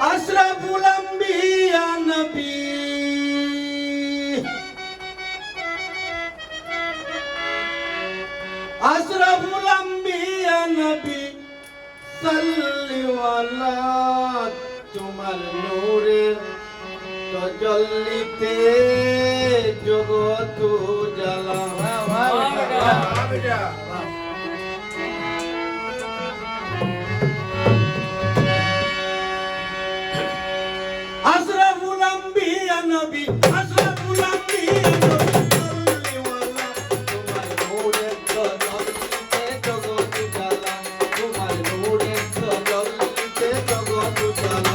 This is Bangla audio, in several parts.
আশরাফুল আম্বিয়া নবী আশরাফুল আম্বিয়া নবী সাল্লি ওয়ালা তোমার নূরের তজল্লিতে জগৎ উজালা আশরাফুল আম্বিয়া নবী আশরাফুল আম্বিয়া নবী সাল্লি ওয়ালা তোমার নূরের তজল্লিতে জগৎ উজালা তোমার নূরের তজল্লিতে জগৎ উজালা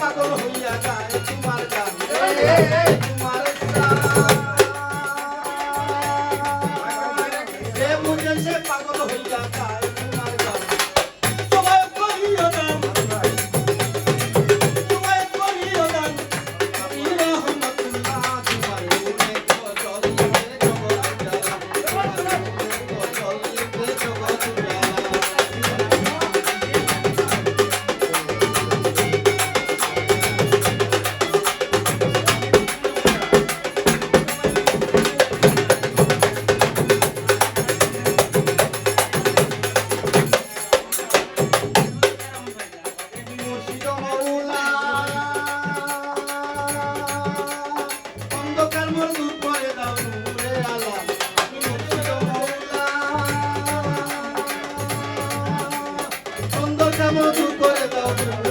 পাগল হইয়া যায় তোমার গান তোমার সে বুঝে সে পাগল হইয়া যায় তোমার গান তোমায় করিও দান তোমায় করিও দান আমি রহমতুল্লাহ তোমার নূরে তজল্লিতে জগৎ উজালা তোমার নূরে তজল্লিতে জগৎ উজালা মধু করে দাও।